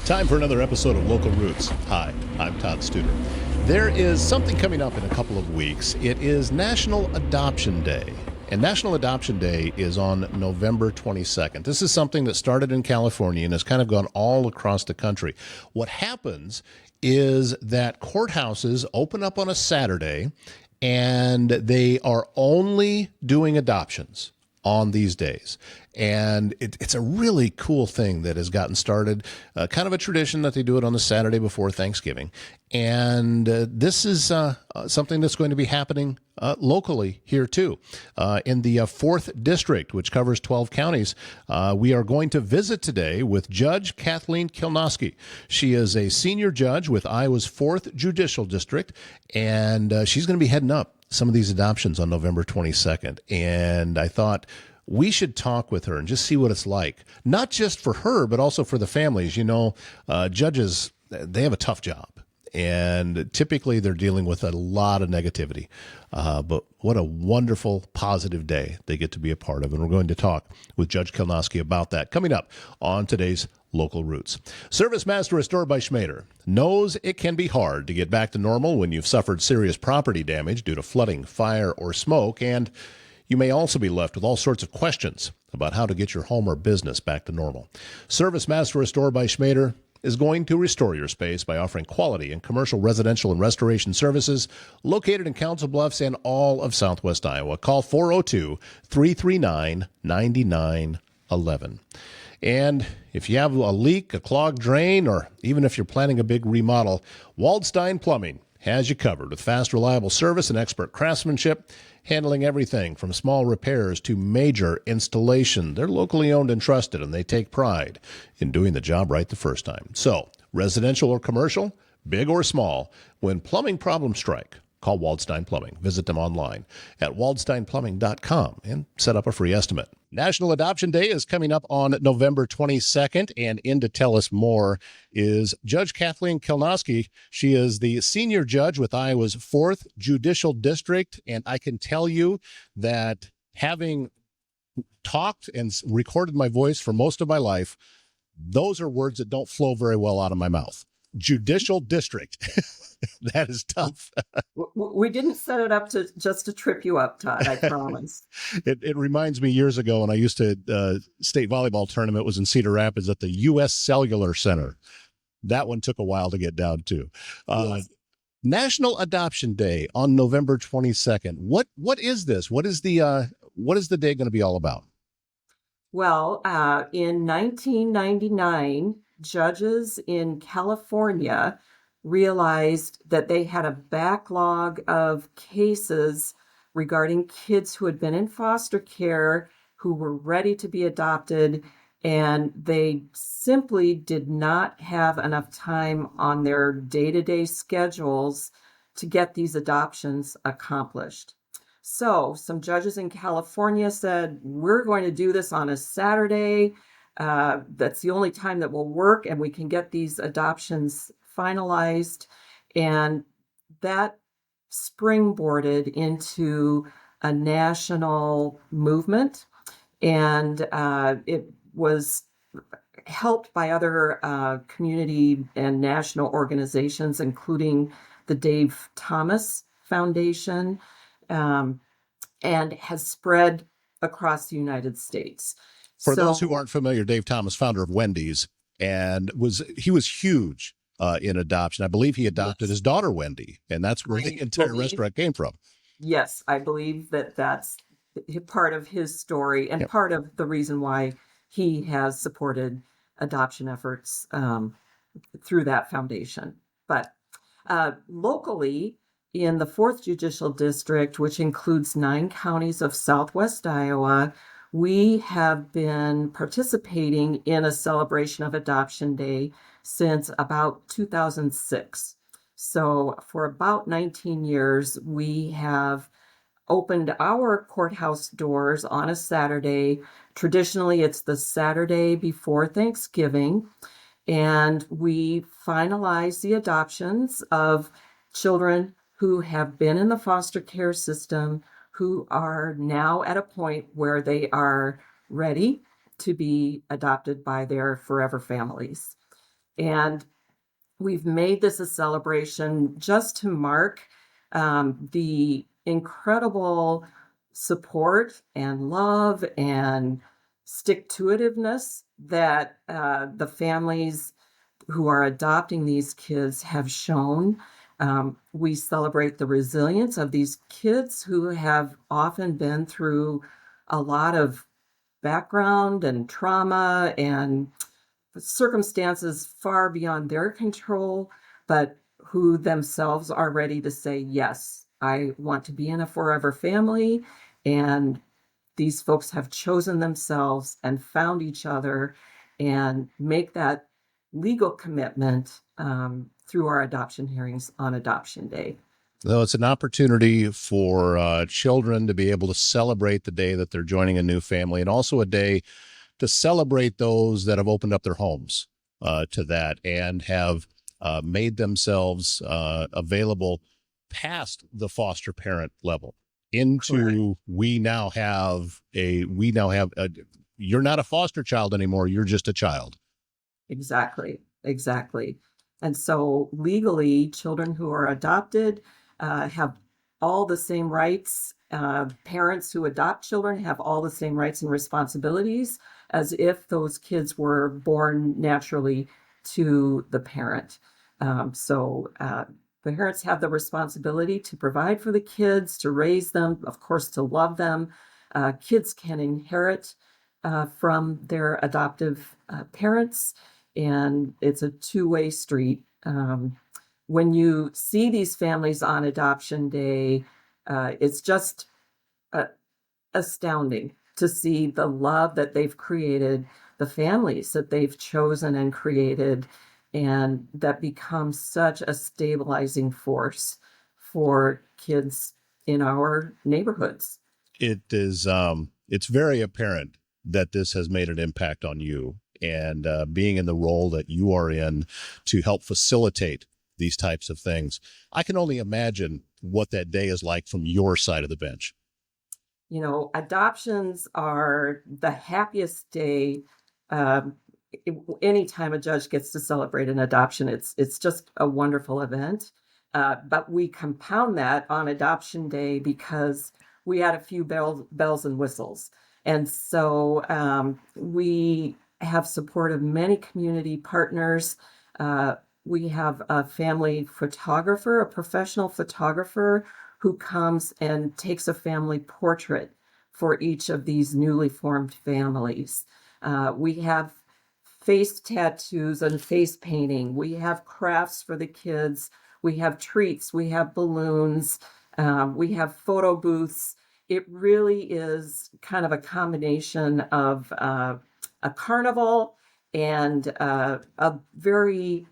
Time for another episode of Local Roots. Hi, I'm Todd Studer. There is something coming up in a couple of weeks. It is National Adoption Day. And National Adoption Day is on November 22nd. This is something that started in California and has kind of gone all across the country. What happens is that courthouses open up on a Saturday and they are only doing adoptions on these days. And it's a really cool thing that has gotten started, kind of a tradition that they do it on the Saturday before Thanksgiving. And this is something that's going to be happening locally here too. In the Fourth District, which covers 12 counties, we are going to visit today with Judge Kathleen Kilnoski. She is a senior judge with Iowa's Fourth Judicial District, and she's going to be heading up some of these adoptions on November 22nd. And I thought we should talk with her and just see what it's like, not just for her, but also for the families. You know, judges, they have a tough job. And typically they're dealing with a lot of negativity. But what a wonderful, positive day they get to be a part of. And we're going to talk with Judge Kilnoski about that coming up on today's Local Roots. Service Master Restored by Schmader knows it can be hard to get back to normal when you've suffered serious property damage due to flooding, fire, or smoke. And you may also be left with all sorts of questions about how to get your home or business back to normal. Service Master Restored by Schmader is going to restore your space by offering quality and commercial residential and restoration services located in Council Bluffs and all of Southwest Iowa. Call 402-339-9911. And if you have a leak, a clogged drain, or even if you're planning a big remodel, Waldstein Plumbing has you covered with fast, reliable service and expert craftsmanship, handling everything from small repairs to major installation. They're locally owned and trusted, and they take pride in doing the job right the first time. So, residential or commercial, big or small, when plumbing problems strike, call Waldstein Plumbing. Visit them online at waldsteinplumbing.com and set up a free estimate. National Adoption Day is coming up on November 22nd, and in to tell us more is Judge Kathleen Kilnoski. She is the senior judge with Iowa's 4th Judicial District, and I can tell you that having talked and recorded my voice for most of my life, those are words that don't flow very well out of my mouth. Judicial District. That is tough. We didn't set it up to trip you up, Todd, I promise. It reminds me years ago when I used to, state volleyball tournament was in Cedar Rapids at the U.S. Cellular Center. That one took a while to get down to. Yes. National Adoption Day on November 22nd. What is this? What is the day going to be all about? Well, in 1999, judges in California realized that they had a backlog of cases regarding kids who had been in foster care, who were ready to be adopted, and they simply did not have enough time on their day-to-day schedules to get these adoptions accomplished. So some judges in California said, we're going to do this on a Saturday. That's the only time that will work, and we can get these adoptions finalized. And that springboarded into a national movement, and it was helped by other community and national organizations, including the Dave Thomas Foundation, and has spread across the United States. For those who aren't familiar, Dave Thomas, founder of Wendy's, and he was huge in adoption. I believe he adopted his daughter, Wendy, and that's where the entire restaurant came from. Yes, I believe that's part of his story and part of the reason why he has supported adoption efforts through that foundation. But locally, in the 4th Judicial District, which includes 9 counties of Southwest Iowa, we have been participating in a celebration of Adoption Day since about 2006. So for about 19 years, we have opened our courthouse doors on a Saturday. Traditionally, it's the Saturday before Thanksgiving, and we finalize the adoptions of children who have been in the foster care system, who are now at a point where they are ready to be adopted by their forever families. And we've made this a celebration just to mark the incredible support and love and stick-to-itiveness that the families who are adopting these kids have shown. We celebrate the resilience of these kids who have often been through a lot of background and trauma and circumstances far beyond their control, but who themselves are ready to say, yes, I want to be in a forever family. And these folks have chosen themselves and found each other and make that legal commitment through our adoption hearings on Adoption Day. So it's an opportunity for children to be able to celebrate the day that they're joining a new family, and also a day to celebrate those that have opened up their homes to that and have made themselves available past the foster parent level into Correct. You're not a foster child anymore. You're just a child. Exactly, exactly. And so legally, children who are adopted have all the same rights. Parents who adopt children have all the same rights and responsibilities as if those kids were born naturally to the parent. The parents have the responsibility to provide for the kids, to raise them, of course, to love them. Kids can inherit from their adoptive parents, and it's a two-way street. When you see these families on Adoption Day, it's just uh, astounding to see the love that they've created, the families that they've chosen and created, and that becomes such a stabilizing force for kids in our neighborhoods. It's very apparent that this has made an impact on you, and being in the role that you are in to help facilitate these types of things. I can only imagine what that day is like from your side of the bench. You know, adoptions are the happiest day. Um, Anytime a judge gets to celebrate an adoption, it's just a wonderful event. But we compound that on Adoption Day because we had a few bells and whistles, and so we have support of many community partners. Uh, we have a family photographer, a professional photographer who comes and takes a family portrait for each of these newly formed families. We have face tattoos and face painting. We have crafts for the kids. We have treats. We have balloons. We have photo booths. It really is kind of a combination of a carnival and a very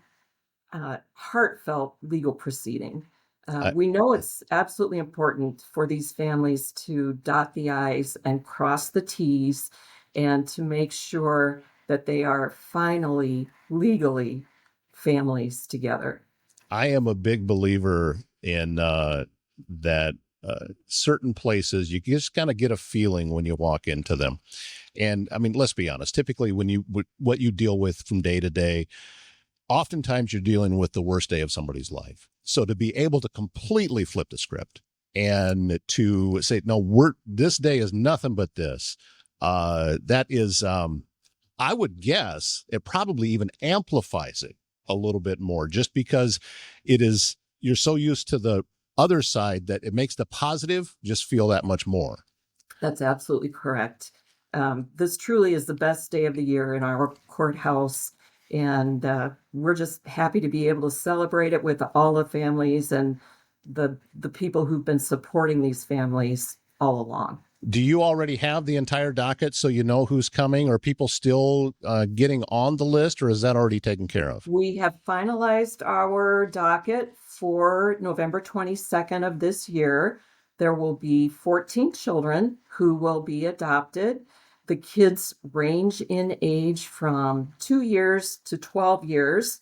heartfelt legal proceeding. I, We know it's absolutely important for these families to dot the I's and cross the T's and to make sure that they are finally legally families together. I am a big believer in that certain places, you just kind of get a feeling when you walk into them. And I mean, let's be honest, typically what you deal with from day to day, oftentimes you're dealing with the worst day of somebody's life. So to be able to completely flip the script and to say, no, this day is nothing but this, that is, I would guess it probably even amplifies it a little bit more, just because you're so used to the other side that it makes the positive just feel that much more. That's absolutely correct. This truly is the best day of the year in our courthouse, and we're just happy to be able to celebrate it with all the families and the people who've been supporting these families all along. Do you already have the entire docket so you know who's coming? Are people still getting on the list, or is that already taken care of? We have finalized our docket for November 22nd of this year. There will be 14 children who will be adopted. The kids range in age from 2 years to 12 years.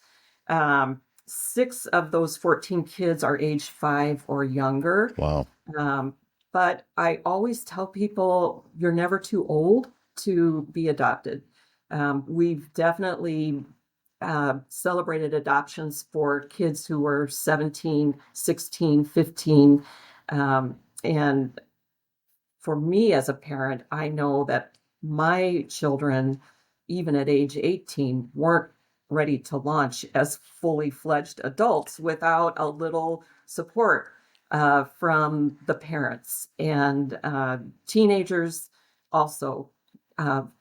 6 of those 14 kids are age 5 or younger. Wow. But I always tell people you're never too old to be adopted. We've definitely celebrated adoptions for kids who were 17, 16, 15. And for me as a parent, I know that my children, even at age 18, weren't ready to launch as fully fledged adults without a little support from the parents. And teenagers also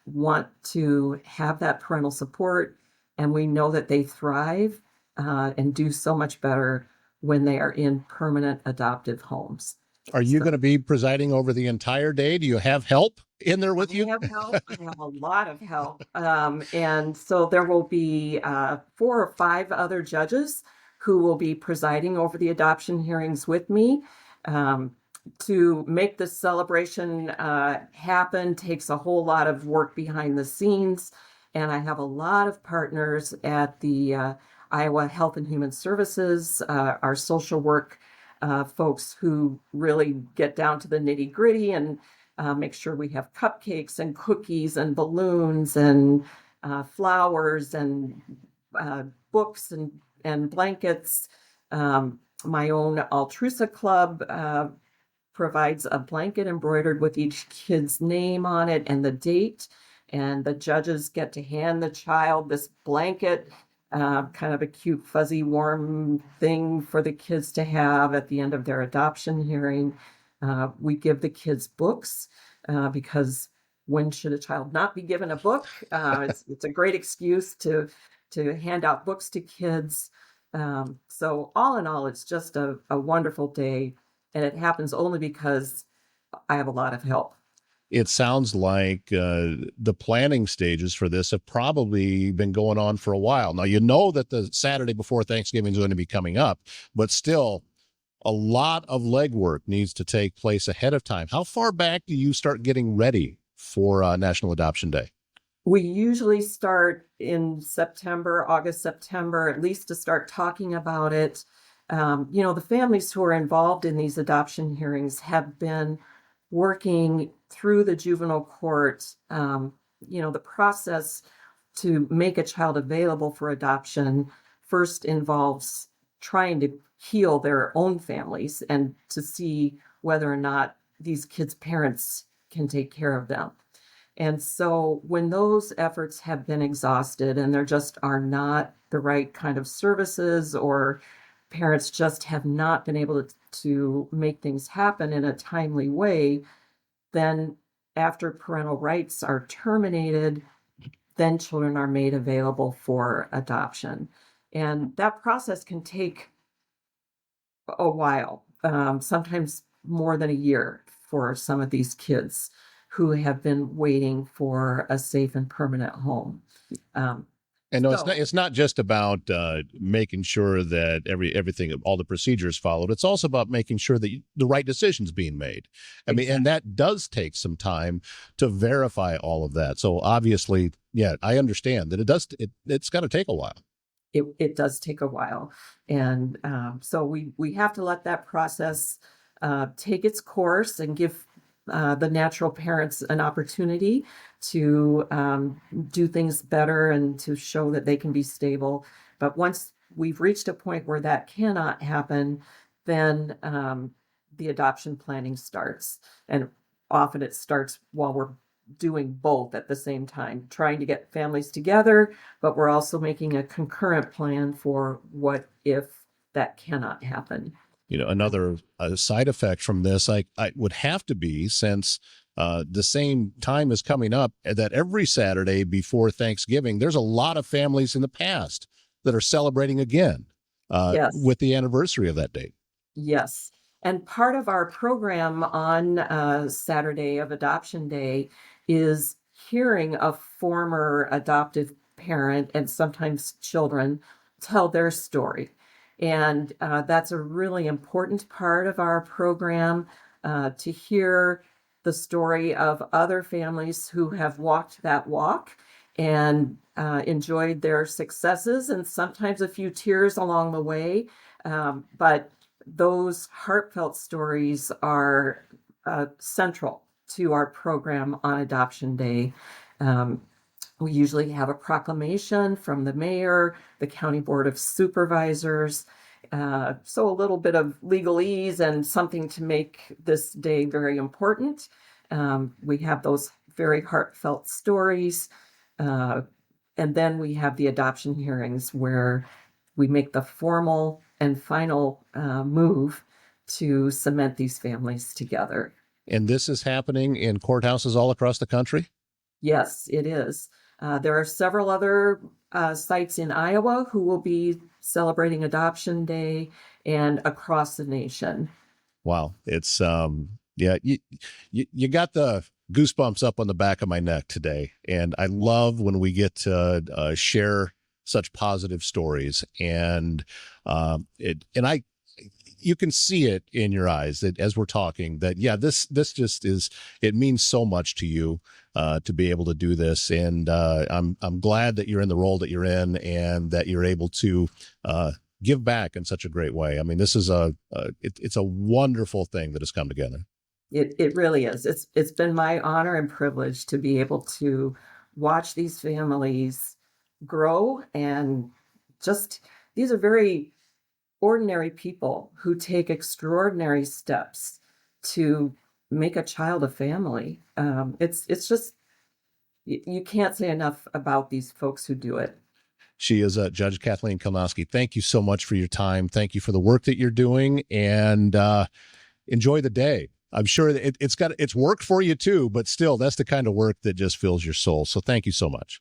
want to have that parental support. And we know that they thrive and do so much better when they are in permanent adoptive homes. Are you going to be presiding over the entire day? Do you have help in there with I you? have help. I have a lot of help. And so there will be 4 or 5 other judges who will be presiding over the adoption hearings with me. To make this celebration happen takes a whole lot of work behind the scenes. And I have a lot of partners at the Iowa Health and Human Services, our social work folks who really get down to the nitty gritty and make sure we have cupcakes and cookies and balloons and flowers and books and blankets. My own Altrusa Club provides a blanket embroidered with each kid's name on it and the date. And the judges get to hand the child this blanket, kind of a cute, fuzzy, warm thing for the kids to have at the end of their adoption hearing. We give the kids books because when should a child not be given a book? It's a great excuse to hand out books to kids. So all in all, it's just a wonderful day, and it happens only because I have a lot of help. It sounds like the planning stages for this have probably been going on for a while. Now, you know that the Saturday before Thanksgiving is going to be coming up, but still, a lot of legwork needs to take place ahead of time. How far back do you start getting ready for National Adoption Day? We usually start in September, August, September, at least to start talking about it. The families who are involved in these adoption hearings have been working through the juvenile court. The process to make a child available for adoption first involves trying to heal their own families and to see whether or not these kids' parents can take care of them. And so when those efforts have been exhausted and there just are not the right kind of services, or parents just have not been able to make things happen in a timely way, then after parental rights are terminated, then children are made available for adoption. And that process can take a while, sometimes more than a year for some of these kids who have been waiting for a safe and permanent home. And no, So it's not just about making sure that everything, all the procedures followed. It's also about making sure that the right decision's being made. I mean, and that does take some time to verify all of that. So obviously, yeah, I understand that it's got to take a while. it does take a while. And so we have to let that process take its course and give the natural parents an opportunity to do things better and to show that they can be stable. But once we've reached a point where that cannot happen, then the adoption planning starts. And often it starts while we're doing both at the same time, trying to get families together, but we're also making a concurrent plan for what if that cannot happen. Another side effect from this, I would have to be, since the same time is coming up, that every Saturday before Thanksgiving, there's a lot of families in the past that are celebrating again Yes. with the anniversary of that date. Yes. And part of our program on Saturday of Adoption Day is hearing a former adoptive parent and sometimes children tell their story. And that's a really important part of our program, to hear the story of other families who have walked that walk and enjoyed their successes and sometimes a few tears along the way. But those heartfelt stories are central to our program on Adoption Day. We usually have a proclamation from the mayor, the county board of supervisors. So a little bit of legalese and something to make this day very important. We have those very heartfelt stories. And then we have the adoption hearings where we make the formal and final move to cement these families together. And this is happening in courthouses all across the country? Yes, it is. There are several other sites in Iowa who will be celebrating Adoption Day and across the nation. Wow. It's, yeah, you got the goosebumps up on the back of my neck today. And I love when we get to share such positive stories. And you can see it in your eyes that as we're talking that, yeah, this just is, it means so much to you to be able to do this. And I'm glad that you're in the role that you're in and that you're able to give back in such a great way. I mean, this is it's a wonderful thing that has come together. It really is. It's been my honor and privilege to be able to watch these families grow, and just these are very ordinary people who take extraordinary steps to make a child a family. It's just, you can't say enough about these folks who do it. She is Judge Kathleen Kilnoski. Thank you so much for your time. Thank you for the work that you're doing, and enjoy the day. I'm sure that it's work for you too, but still, that's the kind of work that just fills your soul. So thank you so much.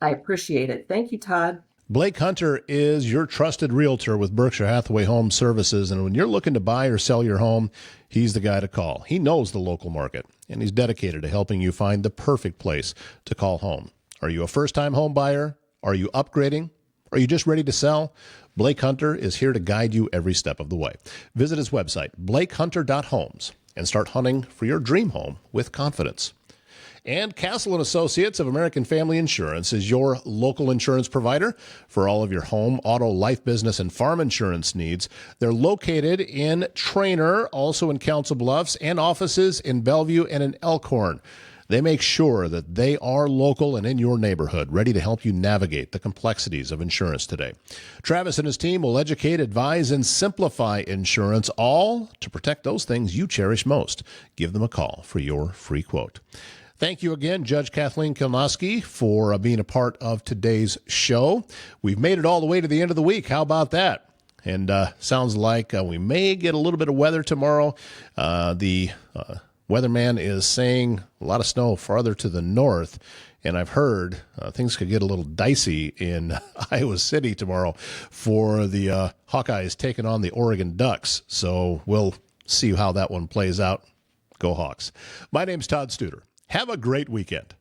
I appreciate it. Thank you, Todd. Blake Hunter is your trusted realtor with Berkshire Hathaway Home Services, and when you're looking to buy or sell your home, he's the guy to call. He knows the local market, and he's dedicated to helping you find the perfect place to call home. Are you a first-time home buyer? Are you upgrading? Are you just ready to sell? Blake Hunter is here to guide you every step of the way. Visit his website, blakehunter.homes, and start hunting for your dream home with confidence. And Castle & Associates of American Family Insurance is your local insurance provider for all of your home, auto, life, business, and farm insurance needs. They're located in Trainer, also in Council Bluffs, and offices in Bellevue and in Elkhorn. They make sure that they are local and in your neighborhood, ready to help you navigate the complexities of insurance today. Travis and his team will educate, advise, and simplify insurance, all to protect those things you cherish most. Give them a call for your free quote. Thank you again, Judge Kathleen Kilnoski, for being a part of today's show. We've made it all the way to the end of the week. How about that? And sounds like we may get a little bit of weather tomorrow. The weatherman is saying a lot of snow farther to the north, and I've heard things could get a little dicey in Iowa City tomorrow for the Hawkeyes taking on the Oregon Ducks. So we'll see how that one plays out. Go Hawks. My name's Todd Studer. Have a great weekend.